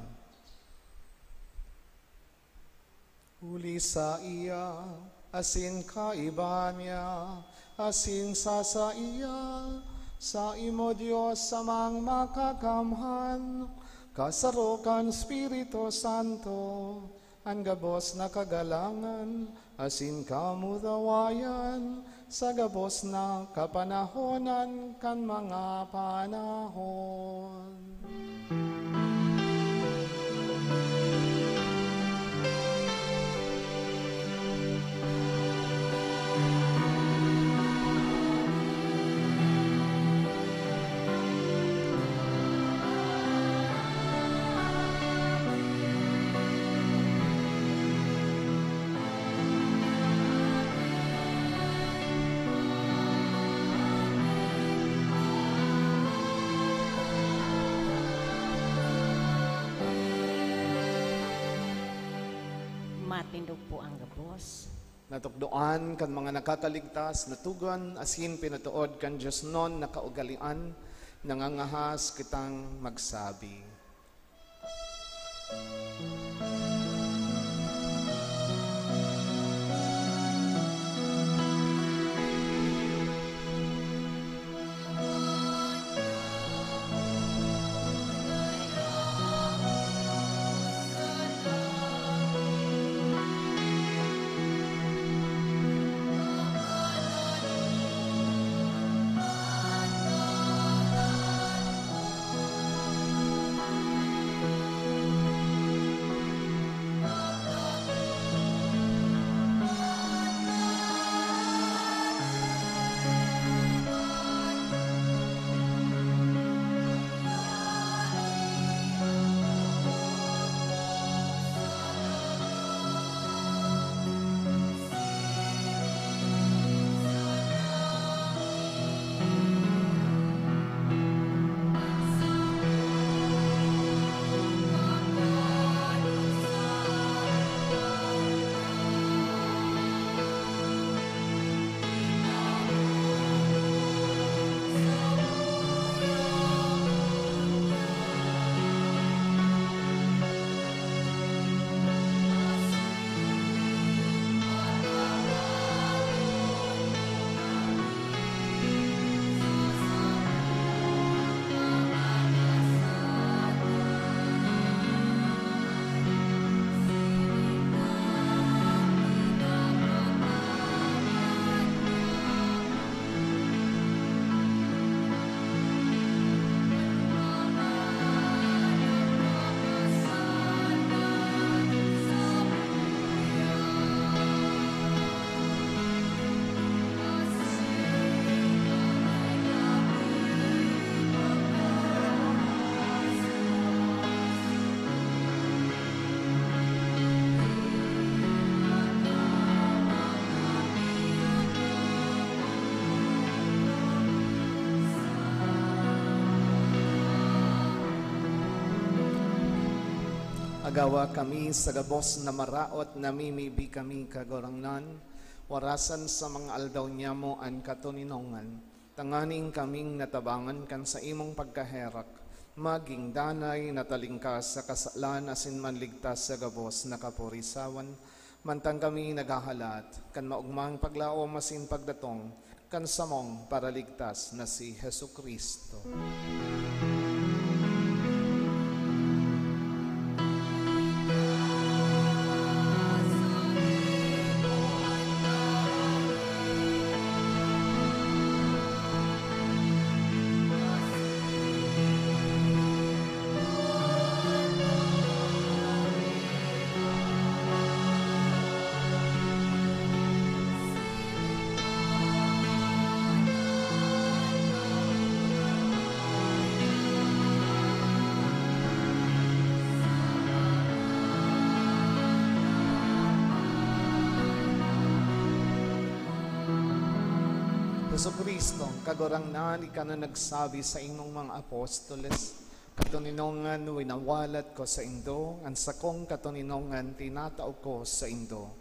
Uli sa iya, asin kaiba niya, asin sa iya, sa imo Diyos samang makakamhan, kasarukan Espiritu Santo, ang gabos na kagalangan, asin kamudawayan, sa gabos na kapanahonan kan mga panahon. Matindog po ang gabos. Natukdoan kan mga nakakaligtas, natugan, asin pinatuod kan Diyos non nakaugalian, nangangahas kitang magsabi. Agawa kami sa gabos na maraot, namimibi kami kagorangnan, warasan sa mga aldaw niya mo an katuninongan, tanganing kaming natabangan kan sa imong pagkaherak, maging danay natalingkas sa kasalan asin manligtas sa gabos na kapurisawan, mantang kami naghahalat, kan maugmang paglao masin pagdatong, kan samong paraligtas na si Hesu Kristo. Yesu Kristo, kagurangnan, ika na nagsabi sa imong mga apostoles, katuninongan winawalat ko sa indo, ang sakong katuninongan tinatao ko sa indo.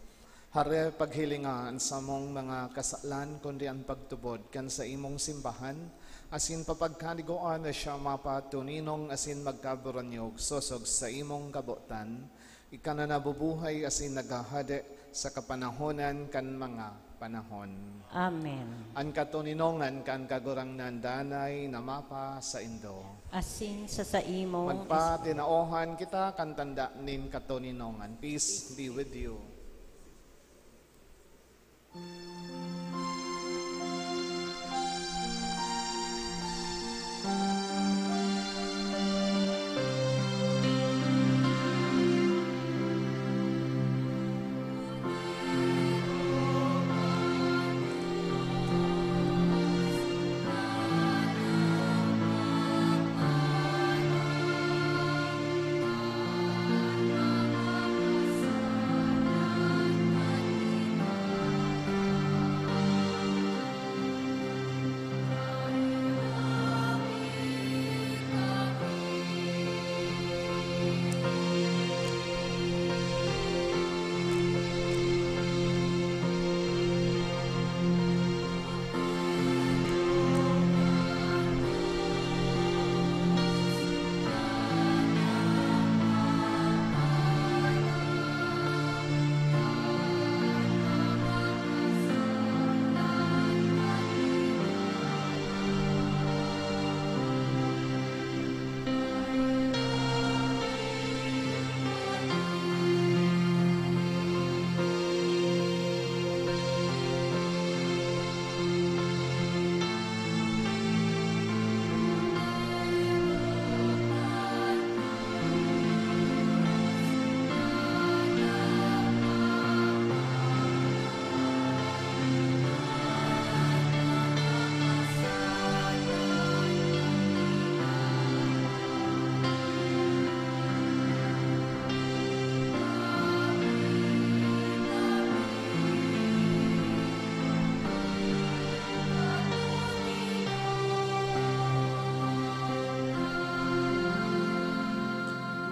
Hare paghilingan sa mong mga kasalan, kundi ang pagtubod kan sa imong simbahan, asin papagkaligoan na siya mapatuninong asin magkaburanyog, sosog sa imong kabutan, ika na nabubuhay asin naghahade sa kapanahonan kan mga panahon. Amen. Ang katuninongan kan kagurangnan danay namapa sa indo. Asin sa imong Magpatinaohan kita kan tanda nin katuninongan. Peace be with you.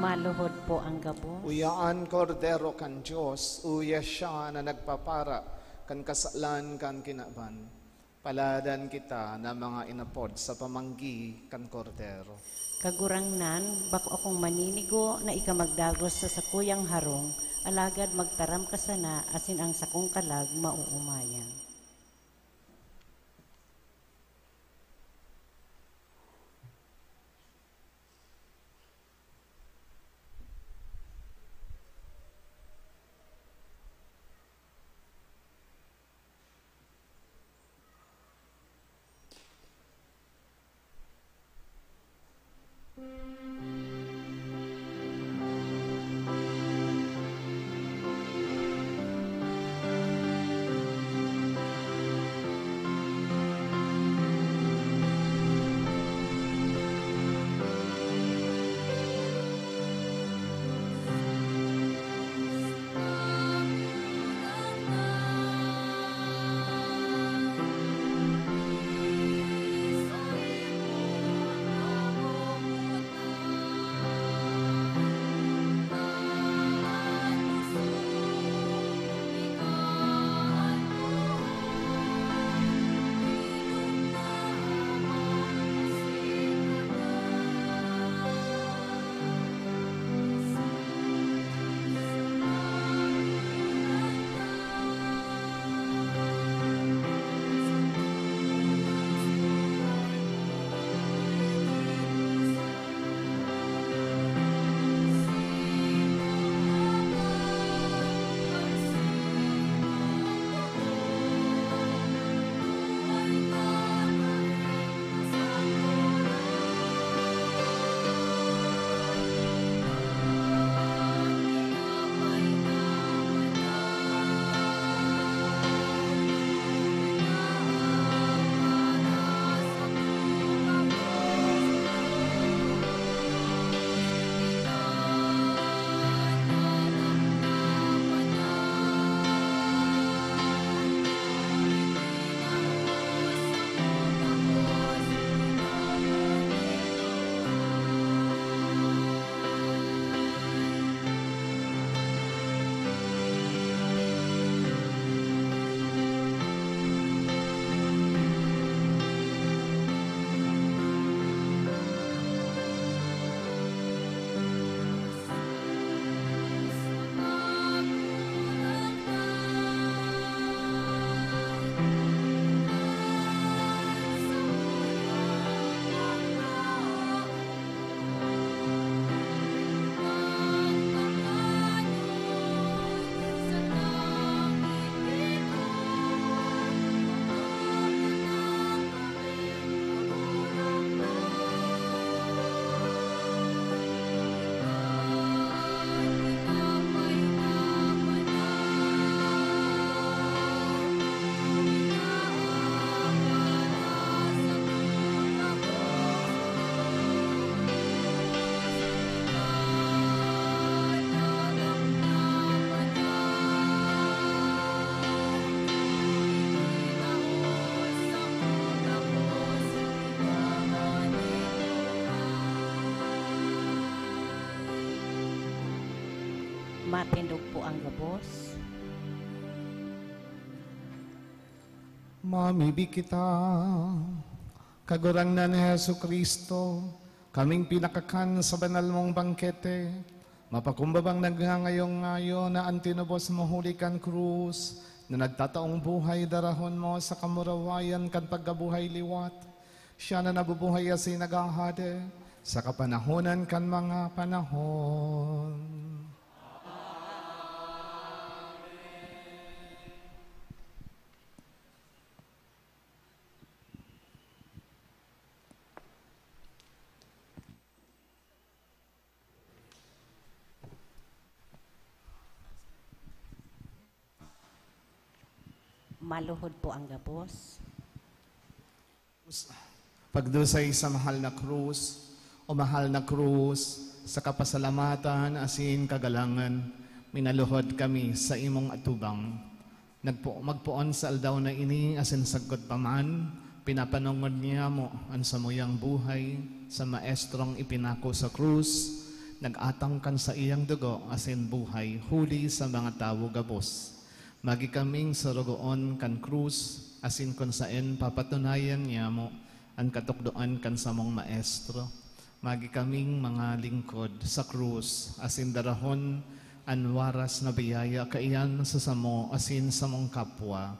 Maluhod po ang gabo. Uyaan kordero kan Diyos, uya siya na nagpapara kan kasalan kan kinaban. Paladan kita na mga inapod sa pamanggi kan kordero. Kagurangnan, bako akong maninigo na ika magdagos sa sakuyang harong, alagad magtaram ka sana, asin ang sakong kalag mauumayan. Matindog po ang gabos. Mamibi kita, kagurang na ni Hesu Kristo, kaming pinakakan sa banal mong bangkete, mapakumbabang nagngangayon-ngayon na antinubos mo huli kan krus, na nagtataong buhay darahon mo sa kamurawayan kan pagkabuhay liwat. Siya na nabubuhay asi nagahade sa kapanahonan kan mga panahon. Maluhod po ang gabos. Pagdusay sa mahal na krus, o mahal na krus, sa kapasalamatan asin kagalangan, minaluhod kami sa imong atubang. Magpuon sa aldaw na ini asin sagot paman, pinapanongod niya mo ang samuyang buhay sa maestrong ipinako sa krus, nagatang kan sa iyang dugo asin buhay huli sa mga tawo gabos. Magi kaming sarugoon kan krus, asin kon saen papatunayan niya mo ang katukdoan kan samong maestro. Magi kaming mga lingkod sa krus, asin darahon an waras na biyaya kaiyan sa samo asin samong kapwa.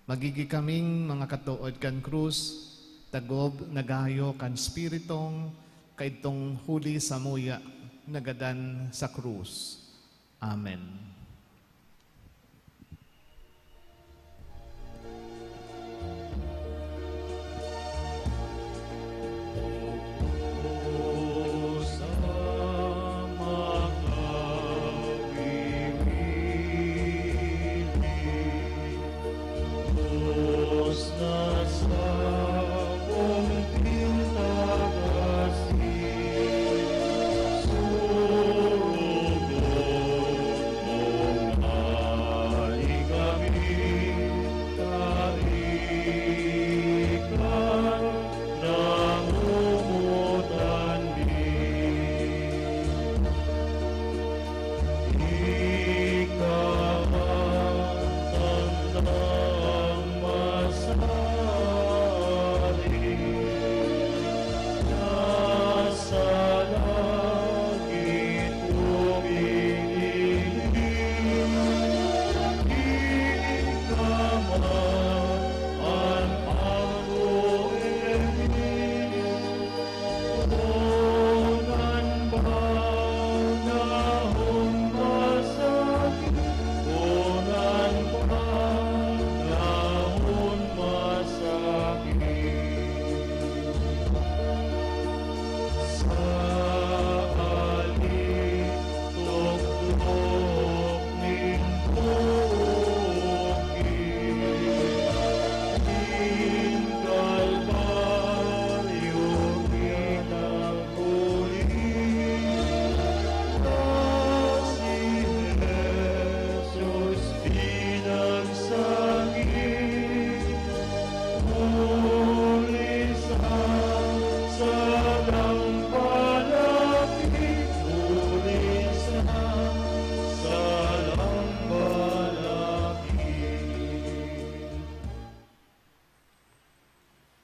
Magigi kaming mga katuod kan krus, tagob nagayo kan spiritong kaitong huli sa muya nagadan sa krus. Amen.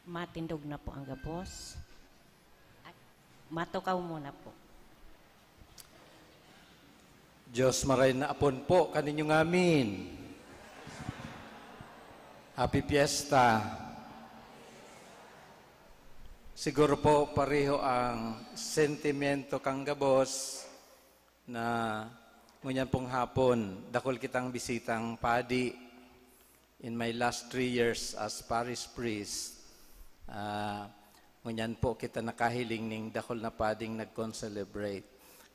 Matindog na po ang gabos. At matukaw muna po. Diyos maray na apon po kaninyong amin. Happy Fiesta. Siguro po pareho ang sentimento kang gabos na ngunyan pong hapon, dakol kitang bisitang padi in my last 3 years as parish priest. Ngunyan po kita nakahiling ning dakol na pading nag-concelebrate.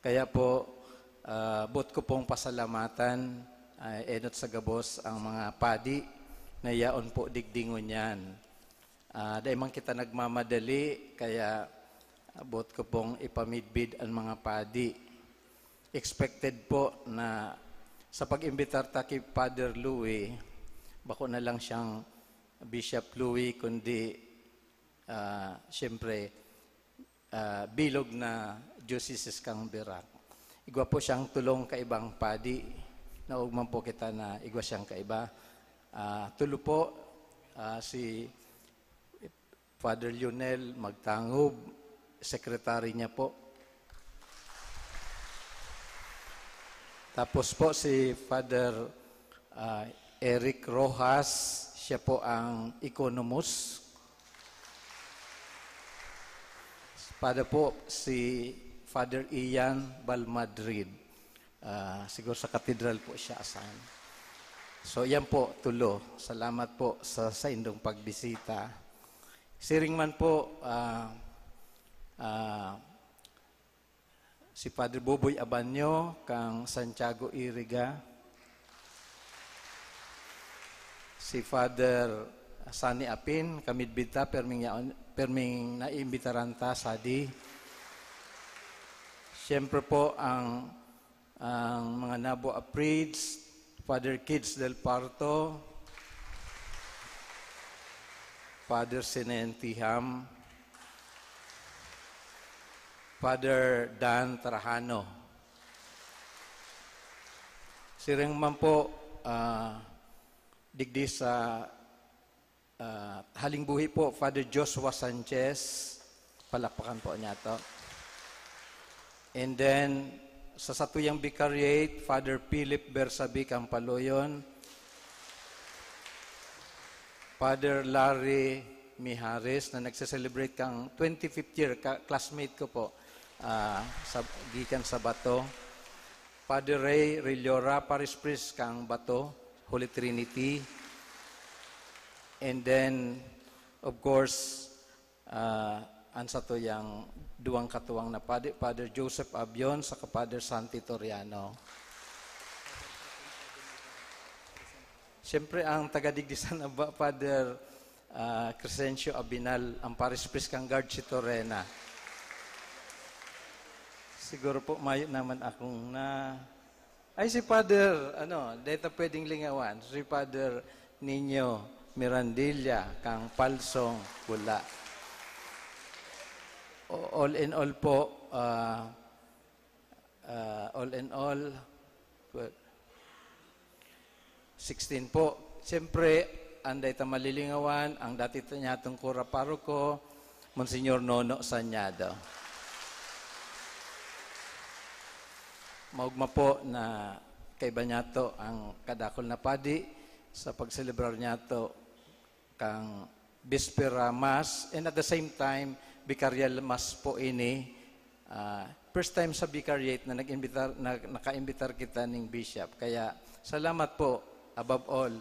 Kaya po, bot ko pong pasalamatan, enot sa gabos ang mga padi na yaon po digdingon yan. Dahil man kita nagmamadali, kaya bot ko pong ipamidbid ang mga padi. Expected po na sa pag-imbitar ta kay Father Louis, bako na lang siyang Bishop Louis, kundi siyempre bilog na Diocese kang Birak. igwa po siyang tulong kaibang padi. Naugman po kita na igwa siyang kaiba. Tulo po si Father Lionel Magtangob, sekretary niya po. Tapos po si Father Eric Rojas, siya po ang economus. Pada po si Father Ian Balmadrid. Siguro sa katedral po siya asan. So yan po, tulo. Salamat po sa indong pagbisita. Siring man po, si Father Boboy Abanyo, kang Santiago Iriga, si Father Sani Apin, kamidbita, perming naiimbitaranta sadi. Siyempre po ang mga Nabo Aprids, Father Kids del Parto, Father Sinentiham, Father Dan Tarahano. Siring man po, digdi sa halingbuhi po, Father Joshua Sanchez, palakpakan po niya to. And then, sa Satuyang Vicariate, Father Philip Bersabi Campaloyon, Father Larry Mijares, na nagse-celebrate kang 25th year, classmate ko po, gikan sa Bato. Father Ray Rilora, Parish Priest kang Bato, Holy Trinity. And then, of course, ansa to yung duwang katuwang na Father Joseph Abion sa Father Santi Toriano. Siyempre, ang taga-Digdisan na Father Crescencio Abinal, ang Parish Priest kang Guard si Torena. Siguro po, mayo naman akong na... Ay, si Father, dito pwedeng lingawan, si Father Nino Mirandilla, kang Palsong Bula. All in all po, all in all, 16 po. Siyempre, anday ta malilingawan, ang dati niya itong kura paroko, Monsignor Nono Sanyado. Maugma po na kaiba niya to ang kadakol na padi sa pagselebrar niya to kang Bispera Mass, and at the same time, Vicarial Mass po ini. First time sa Vicariate na naka-imbitar kita ng Bishop. Kaya salamat po, above all,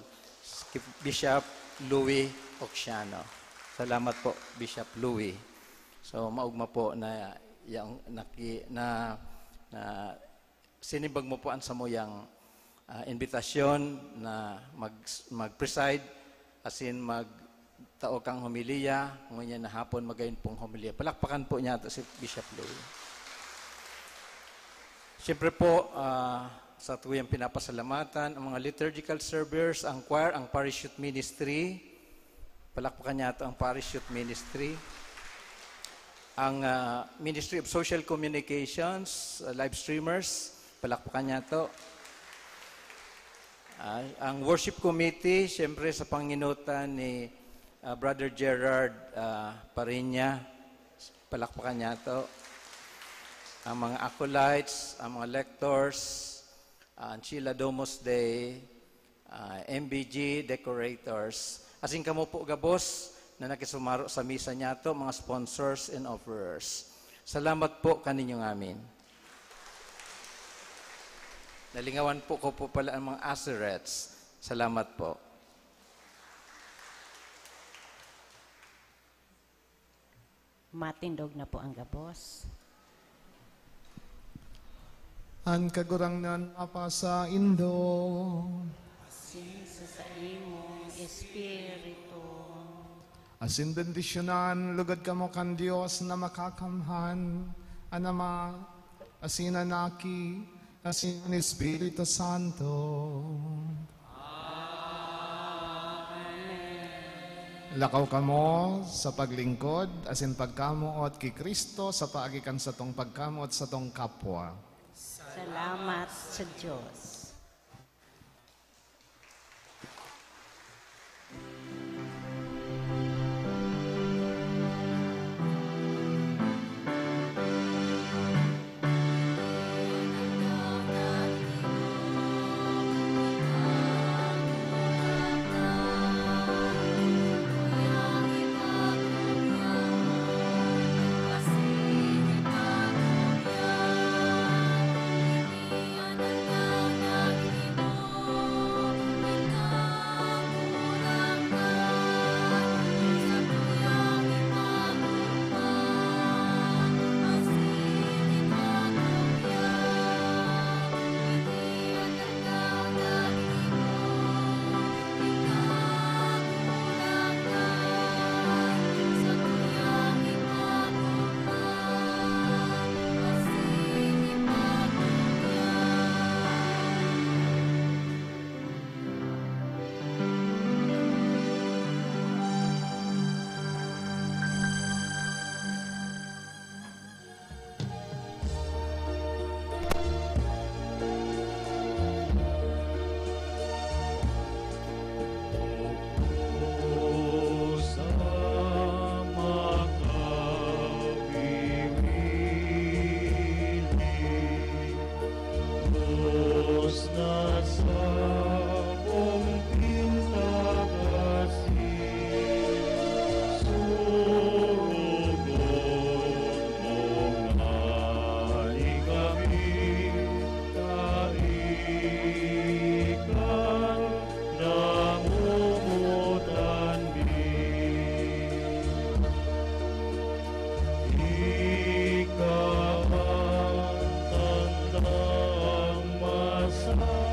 Bishop Louis Oxiano. Salamat po, Bishop Louis. So, maugma po na sinibag mo po ang sa mo yung invitasyon na mag-preside, as in magtao kang homilya, ngunyan na hapon magayon pong homilya. Palakpakan po niya ito si Bishop Louis. Siyempre po, sa tuyang pinapasalamatan, ang mga liturgical servers, ang choir, ang parish youth ministry, palakpakan niya ito ang parish youth ministry, ang Ministry of Social Communications, live streamers, palakpakan niya ito. Ang worship committee, siyempre sa panginutan ni Brother Gerard Parinya, palakpakan niya ito. Ang mga acolytes, ang mga lectors, ang Chila Domus Day, MBG decorators. Asing kamo po gabos na nakisumaro sa misa niya ito, mga sponsors and offerers. Salamat po kaninyong amin. Nalingawan po ko po pala ang mga Azarets. Salamat po. Matindog na po ang gabos. Ang kagurang nan apa sa Indo. Sinsa sa imong espiritu. Asin bendisyonan, lugod ka mo kan Diyos na makakamhan. Anama, asin anaki, asin ang Espiritu Santo. Amen. Lakaw ka mo sa paglingkod, asin pagkamuot ki Kristo sa paagikan sa tong pagkamuot sa tong kapwa. Salamat sa Diyos. Ikaw ang tandang masaya.